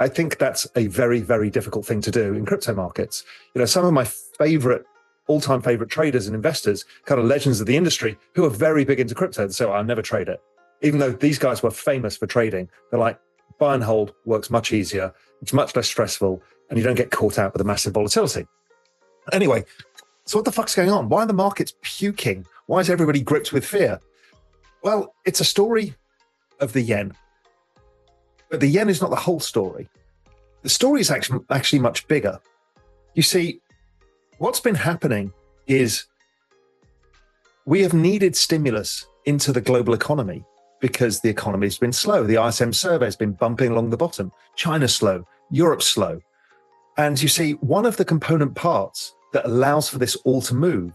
I think that's a very, very difficult thing to do in crypto markets. Some of my all-time favorite traders and investors, kind of legends of the industry, who are very big into crypto, so I'll never trade it. Even though these guys were famous for trading, they're like, buy and hold works much easier, it's much less stressful, and you don't get caught out with a massive volatility. Anyway, so what the fuck's going on? Why are the markets puking? Why is everybody gripped with fear? Well, it's a story of the yen. But the yen is not the whole story. The story is actually much bigger. You see, what's been happening is we have needed stimulus into the global economy because the economy has been slow. The ISM survey has been bumping along the bottom. China's slow, Europe's slow. And you see, one of the component parts that allows for this all to move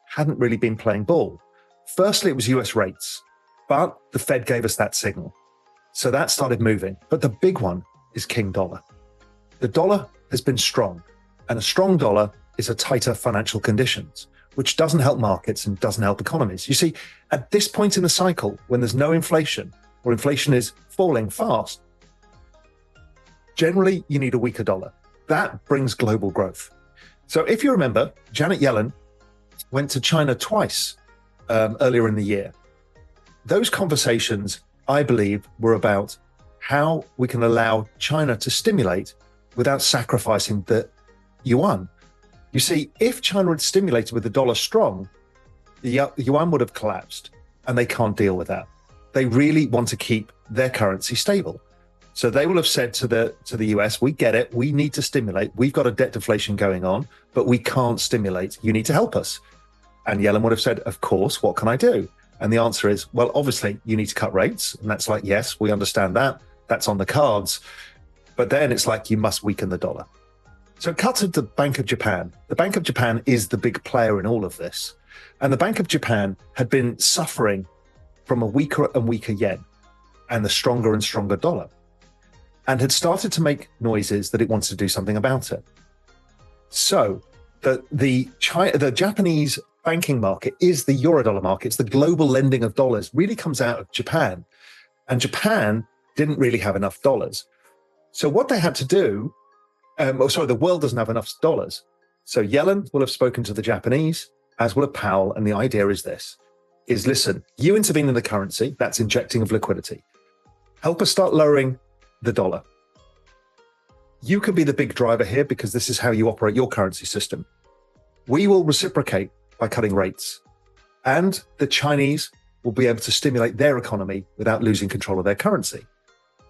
hadn't really been playing ball. Firstly, it was US rates, but the Fed gave us that signal. So that started moving. But the big one is King Dollar. The dollar has been strong, and a strong dollar is a tighter financial conditions, which doesn't help markets and doesn't help economies. You see, at this point in the cycle, when there's no inflation, or inflation is falling fast, generally you need a weaker dollar. That brings global growth. So if you remember, Janet Yellen went to China twice earlier in the year. Those conversations, I believe, were about how we can allow China to stimulate without sacrificing the yuan. You see, if China had stimulated with the dollar strong, the yuan would have collapsed, and they can't deal with that. They really want to keep their currency stable. So they will have said to the US, we get it, we need to stimulate, we've got a debt deflation going on, but we can't stimulate, you need to help us. And Yellen would have said, of course, what can I do? And the answer is, well, obviously you need to cut rates. And that's like, yes, we understand that, that's on the cards. But then it's like, you must weaken the dollar. So cut to the Bank of Japan. The Bank of Japan is the big player in all of this. And the Bank of Japan had been suffering from a weaker and weaker yen and the stronger and stronger dollar, and had started to make noises that it wants to do something about it. So the Japanese banking market is the Eurodollar market. It's the global lending of dollars, really comes out of Japan. And Japan didn't really have enough dollars. So what they had to do, the world doesn't have enough dollars. So Yellen will have spoken to the Japanese, as will have Powell. And the idea is this, is listen, you intervene in the currency, that's injecting of liquidity. Help us start lowering the dollar. You can be the big driver here because this is how you operate your currency system. We will reciprocate by cutting rates, and the Chinese will be able to stimulate their economy without losing control of their currency.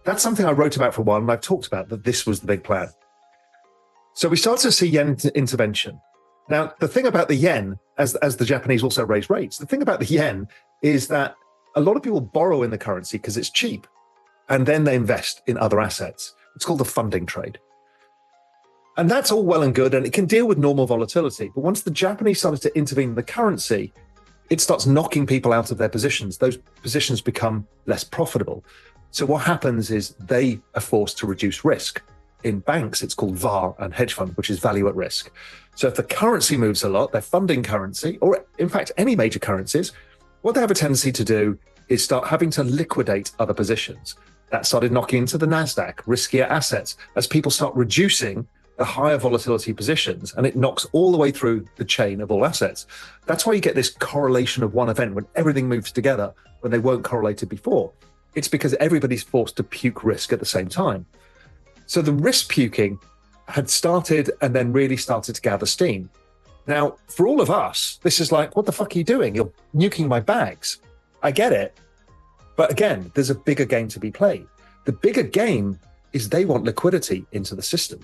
That's something I wrote about for a while, and I've talked about that this was the big plan. So we started to see yen intervention. Now, the thing about the yen, as the Japanese also raise rates, the thing about the yen is that a lot of people borrow in the currency because it's cheap, and then they invest in other assets. It's called the funding trade. And that's all well and good, and it can deal with normal volatility. But once the Japanese started to intervene in the currency, it starts knocking people out of their positions. Those positions become less profitable. So what happens is they are forced to reduce risk. In banks, it's called VAR and hedge fund, which is value at risk. So if the currency moves a lot, their funding currency, or in fact, any major currencies, what they have a tendency to do is start having to liquidate other positions. That started knocking into the NASDAQ, riskier assets, as people start reducing the higher volatility positions, and it knocks all the way through the chain of all assets. That's why you get this correlation of one event when everything moves together when they weren't correlated before. It's because everybody's forced to puke risk at the same time. So the risk puking had started and then really started to gather steam. Now, for all of us, this is like, what the fuck are you doing? You're nuking my bags. I get it. But again, there's a bigger game to be played. The bigger game is they want liquidity into the system.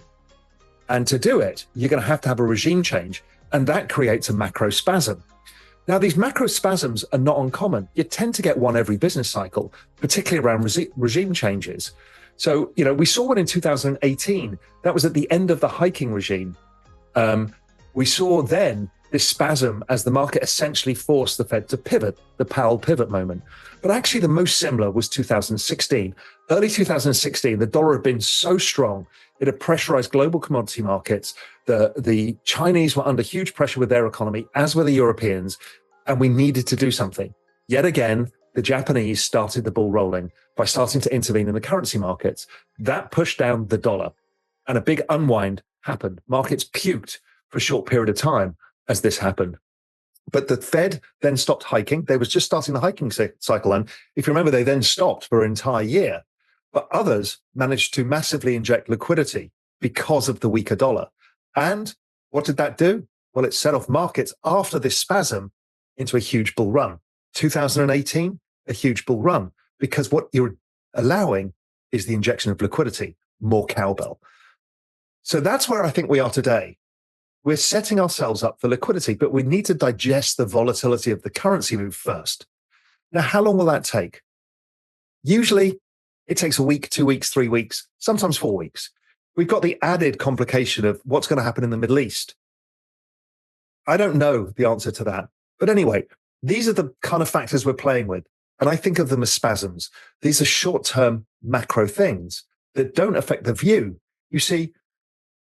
And to do it, you're going to have a regime change, and that creates a macro spasm. Now, these macro spasms are not uncommon. You tend to get one every business cycle, particularly around regime changes. So, we saw one in 2018. That was at the end of the hiking regime. We saw then this spasm as the market essentially forced the Fed to pivot, the Powell pivot moment. But actually, the most similar was 2016. Early 2016, the dollar had been so strong, it had pressurized global commodity markets. The Chinese were under huge pressure with their economy, as were the Europeans, and we needed to do something. Yet again, the Japanese started the ball rolling by starting to intervene in the currency markets. That pushed down the dollar, and a big unwind happened. Markets puked for a short period of time as this happened. But the Fed then stopped hiking. They was just starting the hiking cycle. And if you remember, they then stopped for an entire year. But others managed to massively inject liquidity because of the weaker dollar. And what did that do? Well, it set off markets after this spasm into a huge bull run. 2018, a huge bull run, because what you're allowing is the injection of liquidity, more cowbell. So that's where I think we are today. We're setting ourselves up for liquidity, but we need to digest the volatility of the currency move first. Now, how long will that take? Usually, it takes a week, 2 weeks, 3 weeks, sometimes 4 weeks. We've got the added complication of what's going to happen in the Middle East. I don't know the answer to that. But anyway, these are the kind of factors we're playing with. And I think of them as spasms. These are short-term macro things that don't affect the view. You see,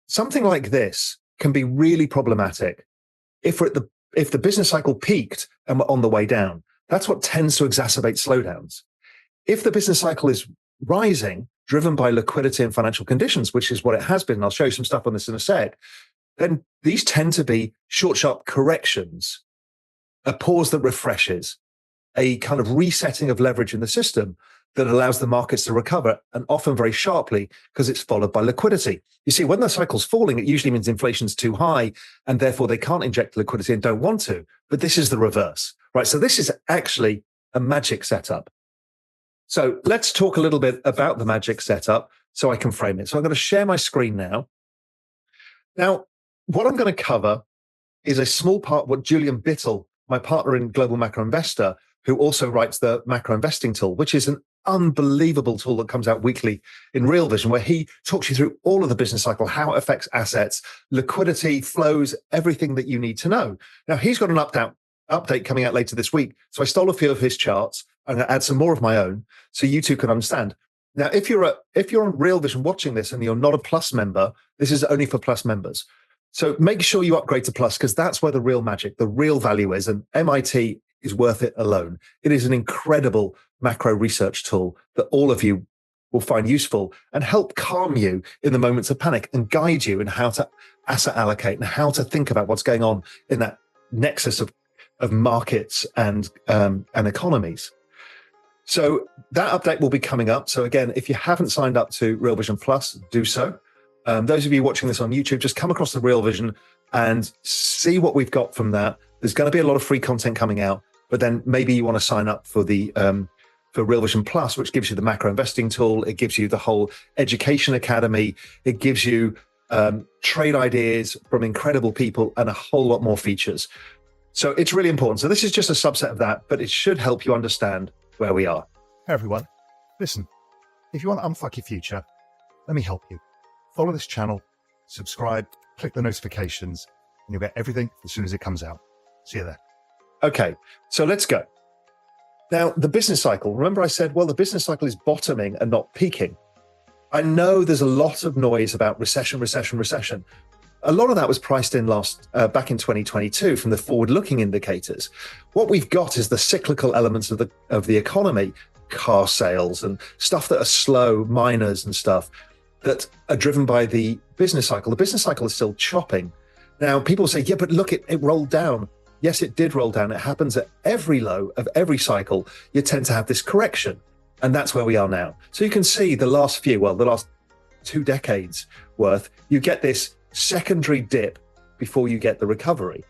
something like this can be really problematic if the business cycle peaked and we're on the way down. That's what tends to exacerbate slowdowns. If the business cycle is rising, driven by liquidity and financial conditions, which is what it has been, and I'll show you some stuff on this in a sec, then these tend to be short, sharp corrections, a pause that refreshes, a kind of resetting of leverage in the system that allows the markets to recover, and often very sharply because it's followed by liquidity. You see, when the cycle's falling, it usually means inflation's too high and therefore they can't inject liquidity and don't want to. But this is the reverse, right? So this is actually a magic setup. So let's talk a little bit about the magic setup so I can frame it. So I'm going to share my screen now. Now, what I'm going to cover is a small part what Julian Bittel, my partner in Global Macro Investor, who also writes the Macro Investing Tool, which is an unbelievable tool that comes out weekly in Real Vision, where he talks you through all of the business cycle, how it affects assets, liquidity, flows, everything that you need to know. Now, he's got an update coming out later this week. So I stole a few of his charts. I'm going to add some more of my own so you two can understand. Now, if you're on Real Vision watching this and you're not a Plus member, this is only for Plus members. So make sure you upgrade to Plus, because that's where the real magic, the real value is. And MIT is worth it alone. It is an incredible macro research tool that all of you will find useful and help calm you in the moments of panic and guide you in how to asset allocate and how to think about what's going on in that nexus of markets and economies. So that update will be coming up. So again, if you haven't signed up to Real Vision Plus, do so. Those of you watching this on YouTube, just come across the Real Vision and see what we've got from that. There's going to be a lot of free content coming out, but then maybe you want to sign up for the for Real Vision Plus, which gives you the macro investing tool. It gives you the whole education academy. It gives you trade ideas from incredible people and a whole lot more features. So it's really important. So this is just a subset of that, but it should help you understand where we are. Hey everyone, listen, if you want to unfuck your future, let me help you. Follow this channel, subscribe, click the notifications, and you'll get everything as soon as it comes out. See you there. Okay, so let's go. Now, the business cycle, remember I said, well, the business cycle is bottoming and not peaking. I know there's a lot of noise about recession. A lot of that was priced in back in 2022 from the forward-looking indicators. What we've got is the cyclical elements of the economy, car sales and stuff that are slow, miners and stuff that are driven by the business cycle. The business cycle is still chopping. Now, people say, yeah, but look, it rolled down. Yes, it did roll down. It happens at every low of every cycle. You tend to have this correction. And that's where we are now. So you can see the last 2 decades worth, you get this secondary dip before you get the recovery.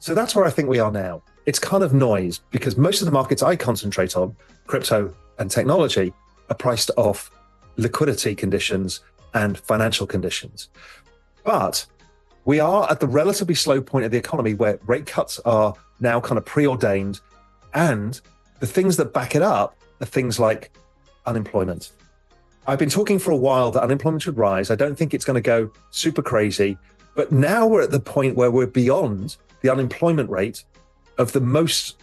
So that's where I think we are now. It's kind of noise because most of the markets I concentrate on, crypto and technology, are priced off liquidity conditions and financial conditions. But we are at the relatively slow point of the economy where rate cuts are now kind of preordained, and the things that back it up are things like unemployment. I've been talking for a while that unemployment should rise. I don't think it's going to go super crazy, but now we're at the point where we're beyond the unemployment rate of the most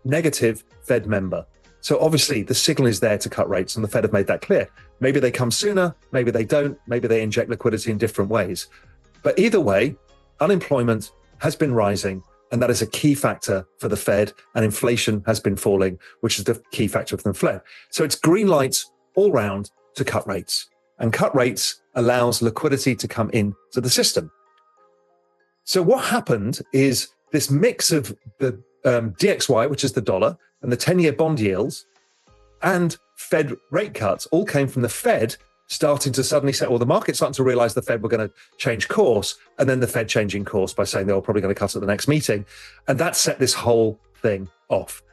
negative Fed member. So obviously the signal is there to cut rates, and the Fed have made that clear. Maybe they come sooner, maybe they don't, maybe they inject liquidity in different ways. But either way, unemployment has been rising. And that is a key factor for the Fed, and inflation has been falling, which is the key factor for the Fed. So it's green lights all round to cut rates, and cut rates allows liquidity to come into the system. So what happened is this mix of the DXY, which is the dollar, and the 10-year bond yields, and Fed rate cuts all came from the Fed starting to suddenly say, well, the market's starting to realize the Fed were going to change course, and then the Fed changing course by saying they were probably going to cut at the next meeting. And that set this whole thing off.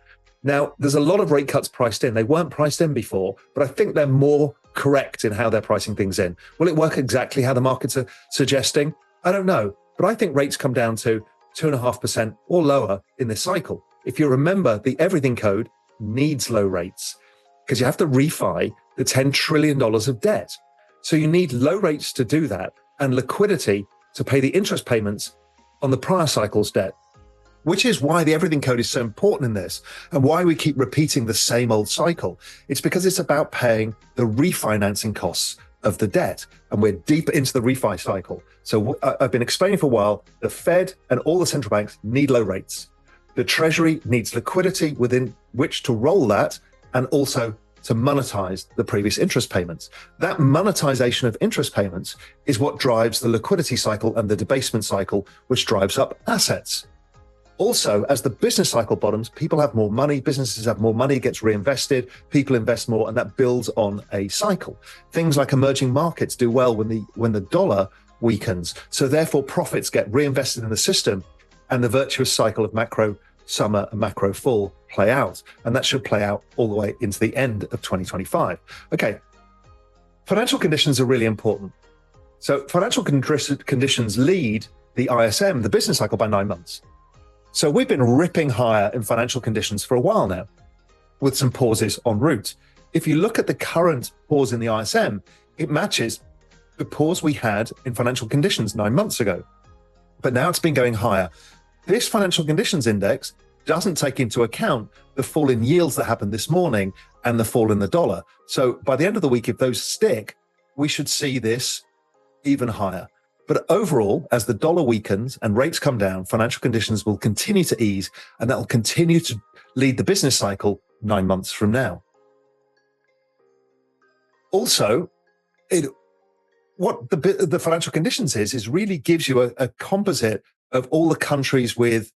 Now, there's a lot of rate cuts priced in. They weren't priced in before, but I think they're more correct in how they're pricing things in. Will it work exactly how the markets are suggesting? I don't know, but I think rates come down to 2.5% or lower in this cycle. If you remember, the everything code needs low rates because you have to refi the $10 trillion of debt. So you need low rates to do that and liquidity to pay the interest payments on the prior cycle's debt, which is why the everything code is so important in this and why we keep repeating the same old cycle. It's because it's about paying the refinancing costs of the debt, and we're deep into the refi cycle. So I've been explaining for a while, the Fed and all the central banks need low rates. The Treasury needs liquidity within which to roll that and also to monetize the previous interest payments. That monetization of interest payments is what drives the liquidity cycle and the debasement cycle, which drives up assets. Also, as the business cycle bottoms, people have more money, businesses have more money, gets reinvested, people invest more, and that builds on a cycle. Things like emerging markets do well when the dollar weakens. So therefore, profits get reinvested in the system, and the virtuous cycle of macro summer and macro fall play out. And that should play out all the way into the end of 2025. Okay, financial conditions are really important. So financial conditions lead the ISM, the business cycle, by 9 months. So we've been ripping higher in financial conditions for a while now, with some pauses en route. If you look at the current pause in the ISM, it matches the pause we had in financial conditions 9 months ago. But now it's been going higher. This financial conditions index doesn't take into account the fall in yields that happened this morning and the fall in the dollar. So by the end of the week, if those stick, we should see this even higher. But overall, as the dollar weakens and rates come down, financial conditions will continue to ease, and that will continue to lead the business cycle 9 months from now. Also, what the financial conditions is really gives you a composite of all the countries with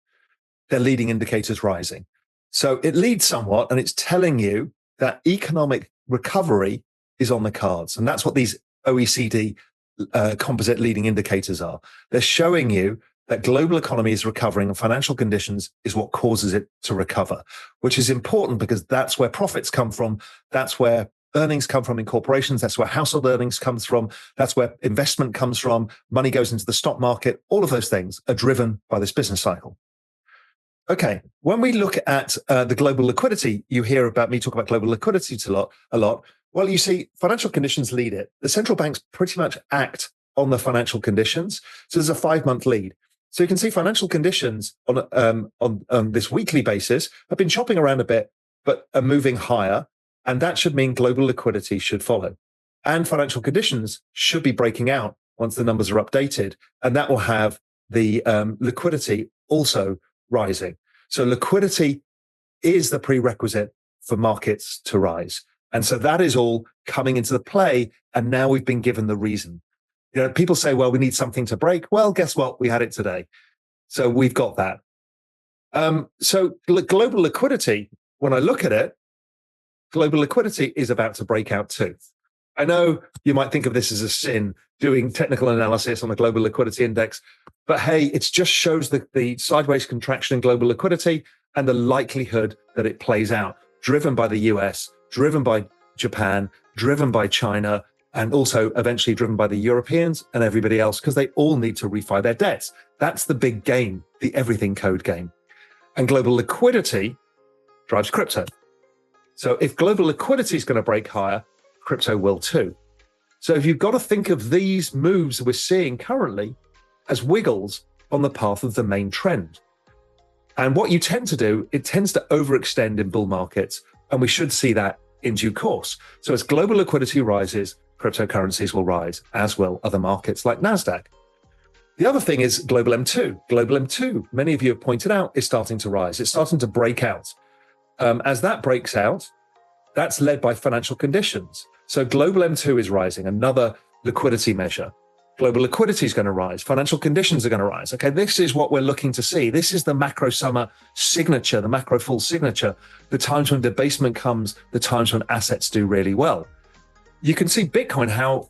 their leading indicators rising. So it leads somewhat, and it's telling you that economic recovery is on the cards. And that's what these OECD composite leading indicators are. They're showing you that global economy is recovering and financial conditions is what causes it to recover, which is important because that's where profits come from. That's where earnings come from in corporations. That's where household earnings comes from. That's where investment comes from. Money goes into the stock market. All of those things are driven by this business cycle. Okay, when we look at the global liquidity, you hear about me talk about global liquidity a lot. Well, you see, financial conditions lead it. The central banks pretty much act on the financial conditions. So there's a 5-month lead. So you can see financial conditions on this weekly basis have been chopping around a bit, but are moving higher. And that should mean global liquidity should follow. And financial conditions should be breaking out once the numbers are updated. And that will have the liquidity also rising. So liquidity is the prerequisite for markets to rise. And so that is all coming into the play. And now we've been given the reason. You know, people say, well, we need something to break. Well, guess what? We had it today. So we've got that. So global liquidity, when I look at it, global liquidity is about to break out too. I know you might think of this as a sin, doing technical analysis on the global liquidity index, but hey, it just shows the sideways contraction in global liquidity and the likelihood that it plays out, driven by the US, driven by Japan, driven by China, and also eventually driven by the Europeans and everybody else, because they all need to refi their debts. That's the big game, the everything code game. And global liquidity drives crypto. So if global liquidity is going to break higher, crypto will too. So if you've got to think of these moves that we're seeing currently as wiggles on the path of the main trend. And what you tend to do, it tends to overextend in bull markets, and we should see that in due course. So as global liquidity rises, cryptocurrencies will rise, as will other markets like NASDAQ. The other thing is global M2. Global M2, many of you have pointed out, is starting to rise. It's starting to break out. As that breaks out, that's led by financial conditions. So global M2 is rising, another liquidity measure. Global liquidity is going to rise. Financial conditions are going to rise. Okay, this is what we're looking to see. This is the macro summer signature, the macro full signature, the times when debasement comes, the times when assets do really well. You can see Bitcoin, how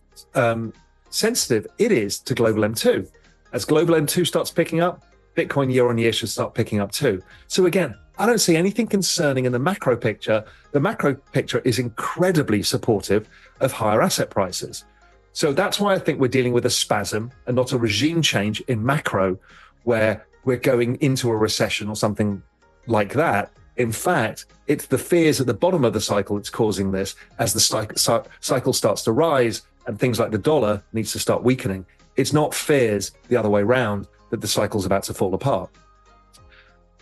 sensitive it is to global M2. As global M2 starts picking up, Bitcoin year on year should start picking up too. So again, I don't see anything concerning in the macro picture. The macro picture is incredibly supportive of higher asset prices. So that's why I think we're dealing with a spasm and not a regime change in macro, where we're going into a recession or something like that. In fact, it's the fears at the bottom of the cycle that's causing this. As the cycle starts to rise and things like the dollar needs to start weakening, it's not fears the other way around that the cycle's about to fall apart.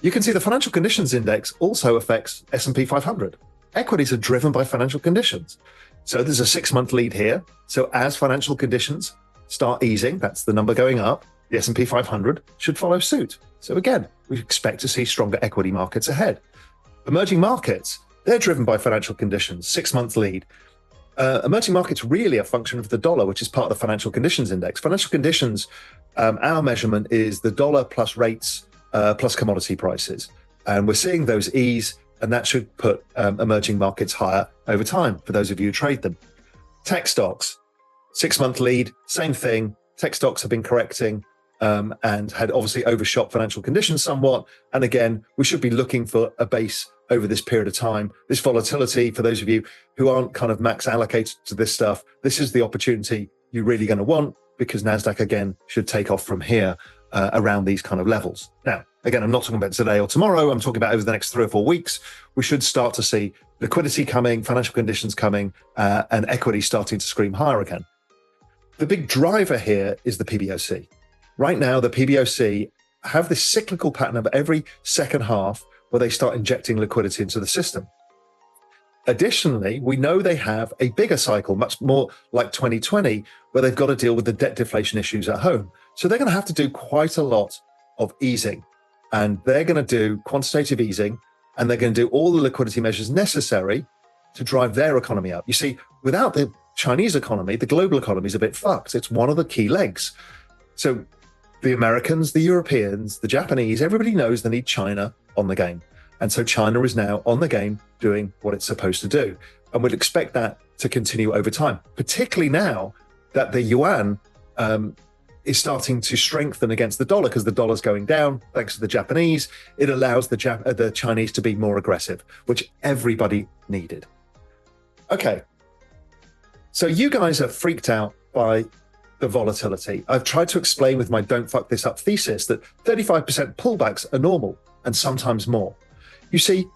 You can see the financial conditions index also affects S&P 500. Equities are driven by financial conditions. So there's a 6-month lead here. So as financial conditions start easing, that's the number going up, the S&P 500 should follow suit. So again, we expect to see stronger equity markets ahead. Emerging markets, they're driven by financial conditions, 6-month lead. Emerging markets really a function of the dollar, which is part of the financial conditions index. Financial conditions, our measurement is the dollar plus rates plus commodity prices. And we're seeing those ease, and that should put emerging markets higher over time for those of you who trade them. Tech stocks, 6-month lead, same thing. Tech stocks have been correcting and had obviously overshot financial conditions somewhat. And again, we should be looking for a base over this period of time. This volatility, for those of you who aren't kind of max allocated to this stuff, this is the opportunity you're really going to want, because NASDAQ again should take off from here around these kind of levels. Now, again, I'm not talking about today or tomorrow. I'm talking about over the next 3 or 4 weeks. We should start to see liquidity coming, financial conditions coming, and equity starting to scream higher again. The big driver here is the PBOC. Right now, the PBOC have this cyclical pattern of every second half where they start injecting liquidity into the system. Additionally, we know they have a bigger cycle, much more like 2020, where they've got to deal with the debt deflation issues at home. So they're going to have to do quite a lot of easing, and they're going to do quantitative easing, and they're going to do all the liquidity measures necessary to drive their economy up. You see, without the Chinese economy, the global economy is a bit fucked. It's one of the key legs. So the Americans, the Europeans, the Japanese, everybody knows they need China on the game. And so China is now on the game doing what it's supposed to do. And we'd expect that to continue over time, particularly now that the yuan is starting to strengthen against the dollar, because the dollar's going down thanks to the Japanese. It allows the Chinese to be more aggressive, which everybody needed. Okay, so you guys are freaked out by the volatility. I've tried to explain with my don't fuck this up thesis that 35% pullbacks are normal, and sometimes more. You see,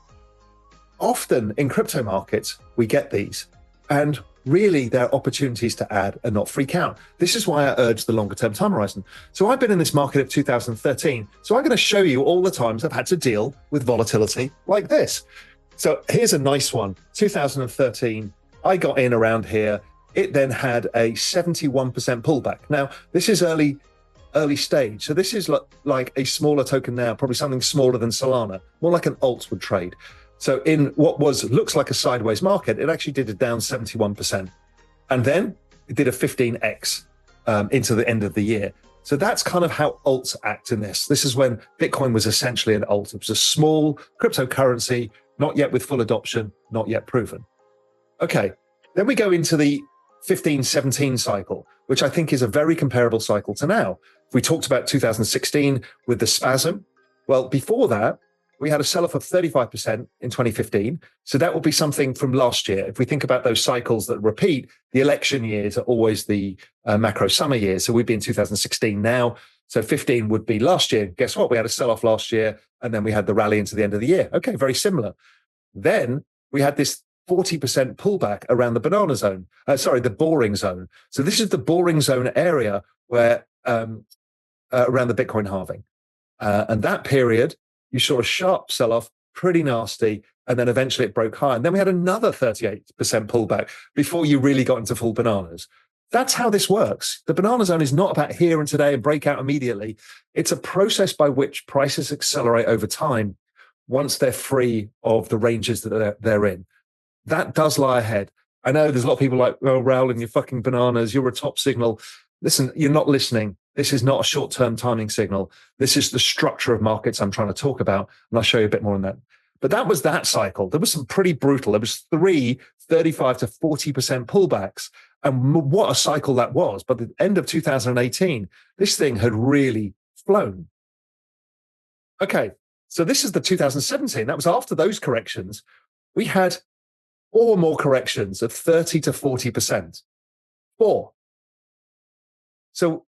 often in crypto markets, we get these, and really there are opportunities to add and not freak out. This is why I urge the longer term time horizon. So I've been in this market of 2013. So I'm going to show you all the times I've had to deal with volatility like this. So here's a nice one. 2013, I got in around here. It then had a 71% pullback. Now, this is early stage. So this is like a smaller token now, probably something smaller than Solana, more like an alt would trade. So in what looks like a sideways market, it actually did a down 71%. And then it did a 15x into the end of the year. So that's kind of how alts act in this. This is when Bitcoin was essentially an alt. It was a small cryptocurrency, not yet with full adoption, not yet proven. Okay, then we go into the 15-17 cycle, which I think is a very comparable cycle to now. We talked about 2016 with the spasm. Well, before that, we had a sell-off of 35% in 2015. So that will be something from last year. If we think about those cycles that repeat, the election years are always the macro summer years. So we'd be in 2016 now. So 15 would be last year. Guess what? We had a sell-off last year, and then we had the rally into the end of the year. Okay, very similar. Then we had this 40% pullback around the banana zone. The boring zone. So this is the boring zone area where around the Bitcoin halving. And that period, you saw a sharp sell-off, pretty nasty, and then eventually it broke high. And then we had another 38% pullback before you really got into full bananas. That's how this works. The banana zone is not about here and today and break out immediately. It's a process by which prices accelerate over time once they're free of the ranges that they're in. That does lie ahead. I know there's a lot of people like, oh, Raoul, and your fucking bananas, you're a top signal. Listen, you're not listening. This is not a short-term timing signal. This is the structure of markets I'm trying to talk about, and I'll show you a bit more on that. But that was that cycle. There was some pretty brutal. There was 35 to 40% pullbacks. And what a cycle that was. By the end of 2018, this thing had really flown. Okay, so this is the 2017. That was after those corrections. We had 4 more corrections of 30 to 40%. 4. So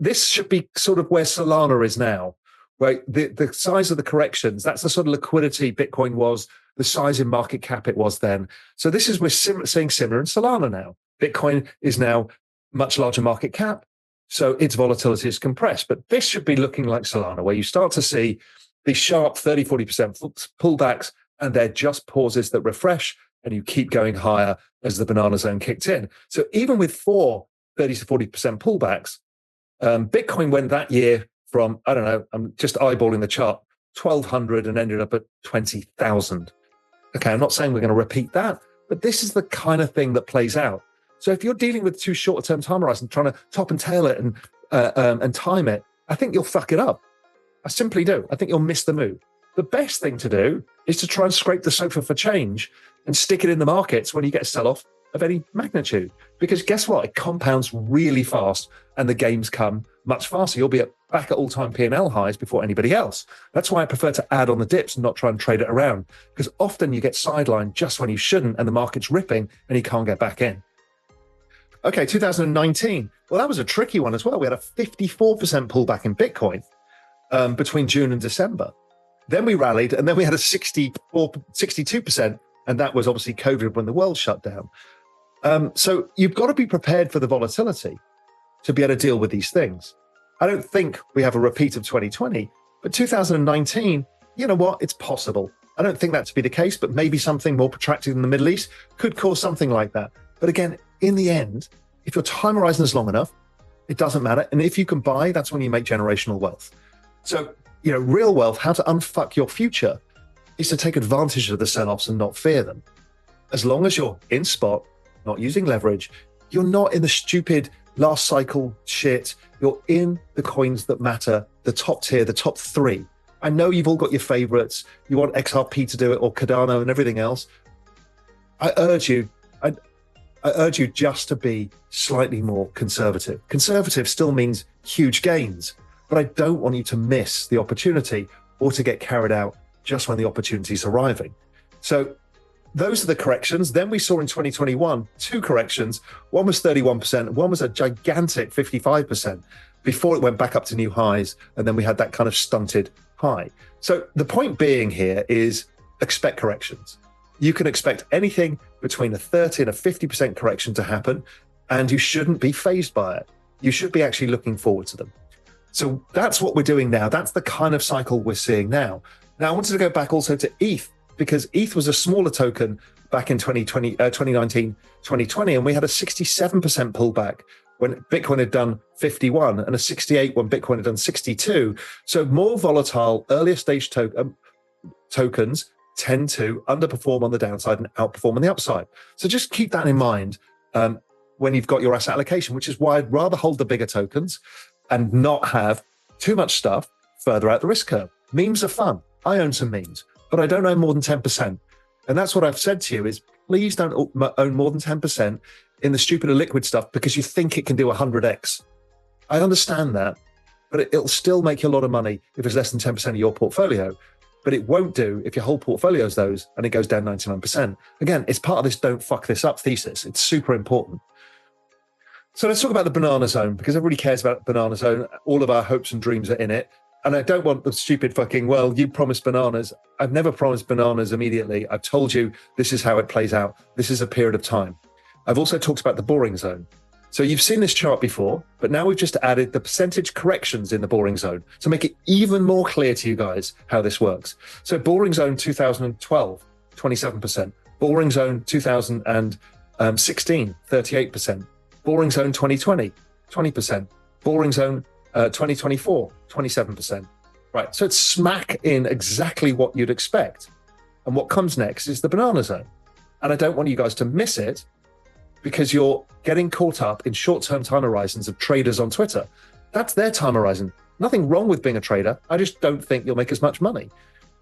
this should be sort of where Solana is now, where the size of the corrections, that's the sort of liquidity Bitcoin was, the size in market cap it was then. So this is, we're seeing similar in Solana now. Bitcoin is now much larger market cap, so its volatility is compressed. But this should be looking like Solana, where you start to see these sharp 30, 40% pullbacks, and they're just pauses that refresh, and you keep going higher as the banana zone kicked in. So even with 4 30 to 40% pullbacks, Bitcoin went that year from, I don't know, I'm just eyeballing the chart, 1,200 and ended up at 20,000. Okay, I'm not saying we're going to repeat that, but this is the kind of thing that plays out. So if you're dealing with too short-term time horizon, trying to top and tail it and time it, I think you'll fuck it up. I simply do. I think you'll miss the move. The best thing to do is to try and scrape the sofa for change and stick it in the markets when you get a sell-off of any magnitude. Because guess what? It compounds really fast and the gains come much faster. You'll be back at all-time P&L highs before anybody else. That's why I prefer to add on the dips and not try and trade it around, because often you get sidelined just when you shouldn't and the market's ripping and you can't get back in. Okay, 2019. Well, that was a tricky one as well. We had a 54% pullback in Bitcoin between June and December. Then we rallied, and then we had a 62%, and that was obviously COVID when the world shut down. So you've got to be prepared for the volatility to be able to deal with these things. I don't think we have a repeat of 2020, but 2019, you know what? It's possible. I don't think that to be the case, but maybe something more protracted in the Middle East could cause something like that. But again, in the end, if your time horizon is long enough, it doesn't matter. And if you can buy, that's when you make generational wealth. So, you know, real wealth, how to unfuck your future, is to take advantage of the sell-offs and not fear them. As long as you're in spot, not using leverage, you're not in the stupid last cycle shit. You're in the coins that matter, the top tier, the top 3. I know you've all got your favorites. You want XRP to do it or Cardano and everything else. I urge you just to be slightly more conservative. Conservative still means huge gains, but I don't want you to miss the opportunity or to get carried out just when the opportunity is arriving. So those are the corrections. Then we saw in 2021, 2 corrections. One was 31%, one was a gigantic 55% before it went back up to new highs. And then we had that kind of stunted high. So the point being here is expect corrections. You can expect anything between a 30 and a 50% correction to happen, and you shouldn't be fazed by it. You should be actually looking forward to them. So that's what we're doing now. That's the kind of cycle we're seeing now. Now, I wanted to go back also to ETH, because ETH was a smaller token back in 2019, 2020, and we had a 67% pullback when Bitcoin had done 51 and a 68 when Bitcoin had done 62. So more volatile, earlier stage tokens tend to underperform on the downside and outperform on the upside. So just keep that in mind when you've got your asset allocation, which is why I'd rather hold the bigger tokens and not have too much stuff further out the risk curve. Memes are fun. I own some memes, but I don't own more than 10%. And that's what I've said to you is, please don't own more than 10% in the stupid liquid stuff because you think it can do 100x. I understand that, but it'll still make you a lot of money if it's less than 10% of your portfolio. But it won't do if your whole portfolio is those and it goes down 99%. Again, it's part of this don't fuck this up thesis. It's super important. So let's talk about the banana zone, because everybody cares about the banana zone. All of our hopes and dreams are in it. And I don't want the stupid fucking, well, you promised bananas. I've never promised bananas immediately. I've told you this is how it plays out. This is a period of time. I've also talked about the boring zone. So you've seen this chart before, but now we've just added the percentage corrections in the boring zone to make it even more clear to you guys how this works. So boring zone 2012, 27%. Boring zone 2016, 38%. Boring zone 2020, 20%. Boring zone 2024, 27%. Right, so it's smack in exactly what you'd expect. And what comes next is the banana zone. And I don't want you guys to miss it because you're getting caught up in short-term time horizons of traders on Twitter. That's their time horizon. Nothing wrong with being a trader. I just don't think you'll make as much money.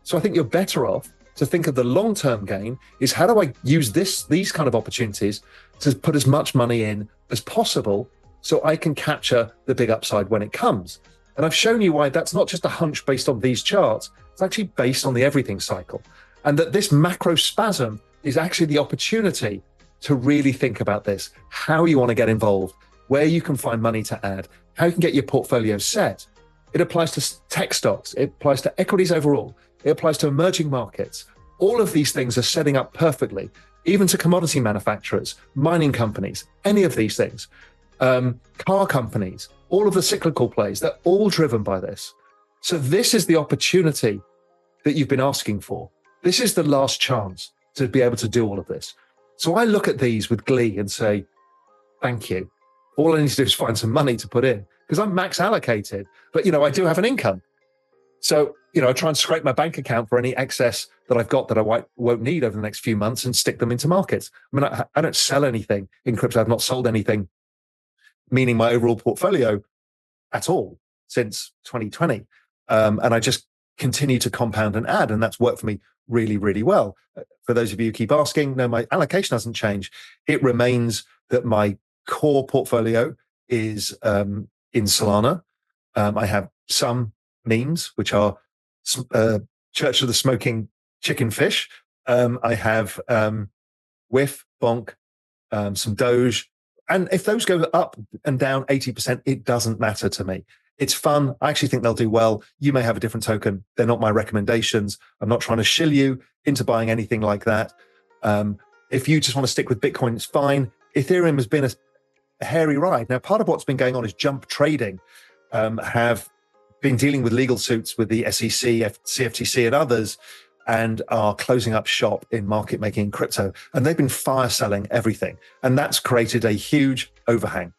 So I think you're better off to think of the long-term gain is how do I use these kind of opportunities to put as much money in as possible so I can capture the big upside when it comes. And I've shown you why that's not just a hunch based on these charts. It's actually based on the everything cycle. And that this macro spasm is actually the opportunity to really think about this, how you want to get involved, where you can find money to add, how you can get your portfolio set. It applies to tech stocks. It applies to equities overall. It applies to emerging markets. All of these things are setting up perfectly, even to commodity manufacturers, mining companies, any of these things, car companies, all of the cyclical plays, they're all driven by this. So this is the opportunity that you've been asking for. This is the last chance to be able to do all of this. So I look at these with glee and say, thank you. All I need to do is find some money to put in because I'm max allocated, but I do have an income. So, I try and scrape my bank account for any excess that I've got that I won't need over the next few months and stick them into markets. I mean, I don't sell anything in crypto. I've not sold anything, meaning my overall portfolio at all since 2020. And I just continue to compound and add, and that's worked for me really, really well. For those of you who keep asking, no, my allocation hasn't changed. It remains that my core portfolio is in Solana. I have some memes, which are Church of the Smoking Chicken Fish. I have WIF, Bonk, some Doge. And if those go up and down 80%, it doesn't matter to me. It's fun. I actually think they'll do well. You may have a different token. They're not my recommendations. I'm not trying to shill you into buying anything like that. If you just want to stick with Bitcoin, it's fine. Ethereum has been a hairy ride. Now, part of what's been going on is jump trading have been dealing with legal suits with the SEC, CFTC, and others, and are closing up shop in market making in crypto. And they've been fire selling everything. And that's created a huge overhang.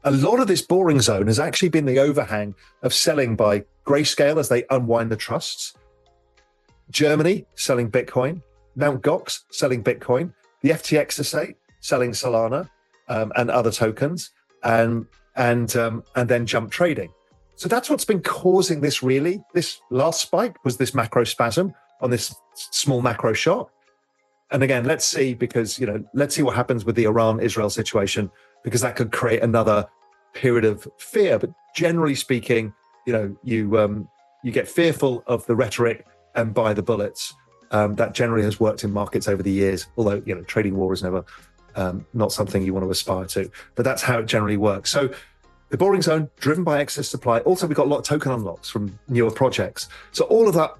A lot of this boring zone has actually been the overhang of selling by Grayscale as they unwind the trusts, Germany selling Bitcoin, Mt. Gox selling Bitcoin, the FTX estate selling Solana and other tokens, and then jump trading. So that's what's been causing this really. This last spike was this macro spasm on this small macro shock. And again, let's see, because, let's see what happens with the Iran-Israel situation, because that could create another period of fear. But generally speaking, you get fearful of the rhetoric and buy the bullets. That generally has worked in markets over the years, although, trading war is never not something you want to aspire to, but that's how it generally works. So the boring zone driven by excess supply. Also, we've got a lot of token unlocks from newer projects. So all of that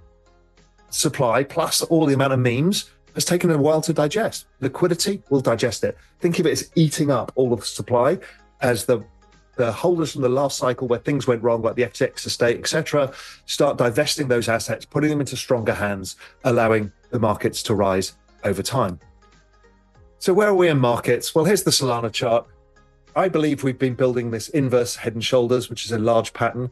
supply plus all the amount of memes has taken a while to digest. Liquidity will digest it. Think of it as eating up all of the supply as the holders from the last cycle where things went wrong, like the FTX estate, etc., start divesting those assets, putting them into stronger hands, allowing the markets to rise over time. So where are we in markets? Well, here's the Solana chart. I believe we've been building this inverse head and shoulders, which is a large pattern.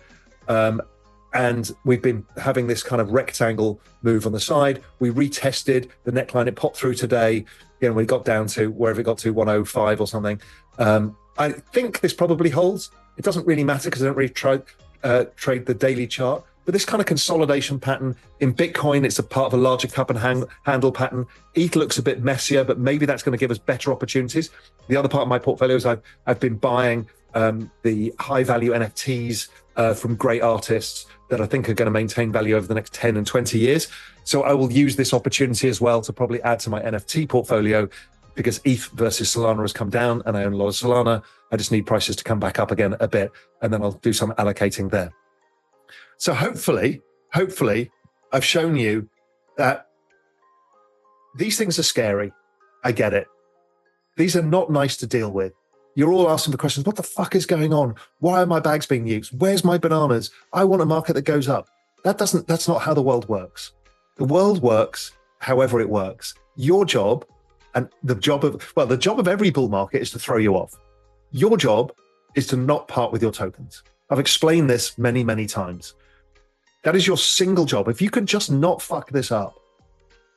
And we've been having this kind of rectangle move on the side. We retested the neckline. It popped through today. We got down to wherever it got to 105 or something. I think this probably holds. It doesn't really matter because I don't really trade the daily chart. But this kind of consolidation pattern in Bitcoin, it's a part of a larger cup and handle pattern. ETH looks a bit messier, but maybe that's going to give us better opportunities. The other part of my portfolio is I've been buying the high value NFTs from great artists that I think are going to maintain value over the next 10 and 20 years. So I will use this opportunity as well to probably add to my NFT portfolio, because ETH versus Solana has come down and I own a lot of Solana. I just need prices to come back up again a bit, and then I'll do some allocating there. So hopefully I've shown you that these things are scary. I get it. These are not nice to deal with. You're all asking the questions, what the fuck is going on? Why are my bags being used? Where's my bananas? I want a market that goes up. That's not how the world works. The world works however it works. Your job, and the job of every bull market, is to throw you off. Your job is to not part with your tokens. I've explained this many, many times. That is your single job. If you can just not fuck this up,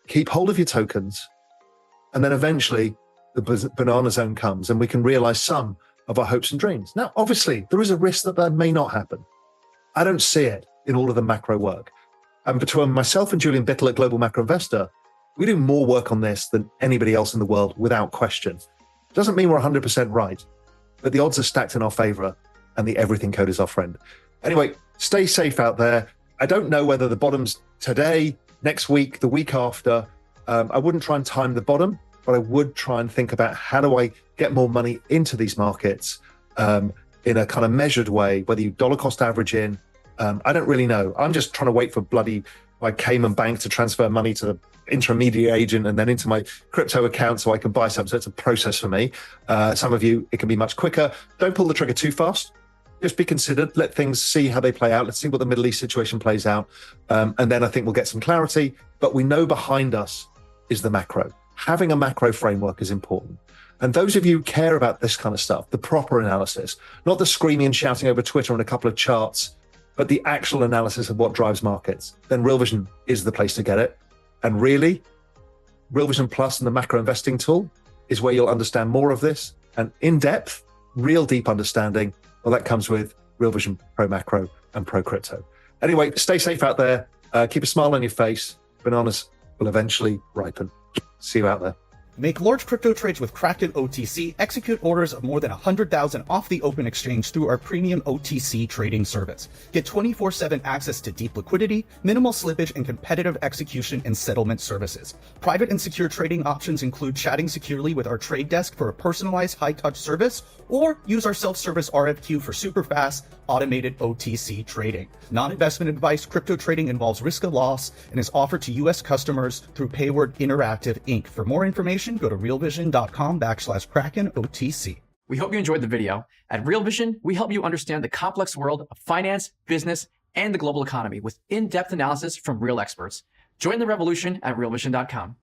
keep hold of your tokens, and then eventually the banana zone comes and we can realize some of our hopes and dreams. Now, obviously, there is a risk that that may not happen. I don't see it in all of the macro work. And between myself and Julian Bittel at Global Macro Investor, we do more work on this than anybody else in the world without question. Doesn't mean we're 100% right, but the odds are stacked in our favor and the everything code is our friend. Anyway, stay safe out there. I don't know whether the bottom's today, next week, the week after. I wouldn't try and time the bottom, but I would try and think about how do I get more money into these markets in a kind of measured way, whether you dollar cost average in. I don't really know. I'm just trying to wait for bloody my Cayman bank to transfer money to the intermediary agent and then into my crypto account so I can buy something. So it's a process for me. Some of you, it can be much quicker. Don't pull the trigger too fast. Just be considered. Let things see how they play out. Let's see what the Middle East situation plays out. And then I think we'll get some clarity. But we know behind us is the macro. Having a macro framework is important. And those of you who care about this kind of stuff, the proper analysis, not the screaming and shouting over Twitter on a couple of charts, but the actual analysis of what drives markets, then Real Vision is the place to get it. And really, Real Vision Plus and the macro investing tool is where you'll understand more of this. And in depth, real deep understanding, well, that comes with Real Vision Pro Macro and Pro Crypto. Anyway, stay safe out there. Keep a smile on your face. Bananas will eventually ripen. See you out there. Make large crypto trades with Kraken OTC. Execute orders of more than 100,000 off the open exchange through our premium OTC trading service. Get 24/7 access to deep liquidity, minimal slippage, and competitive execution and settlement services. Private and secure trading options include chatting securely with our trade desk for a personalized high-touch service, or use our self-service RFQ for super fast, automated OTC trading. Non-investment advice. Crypto trading involves risk of loss and is offered to U.S. customers through Payward Interactive Inc. For more information, go to realvision.com/Kraken OTC. We hope you enjoyed the video. At Real Vision, we help you understand the complex world of finance, business, and the global economy with in-depth analysis from real experts. Join the revolution at realvision.com.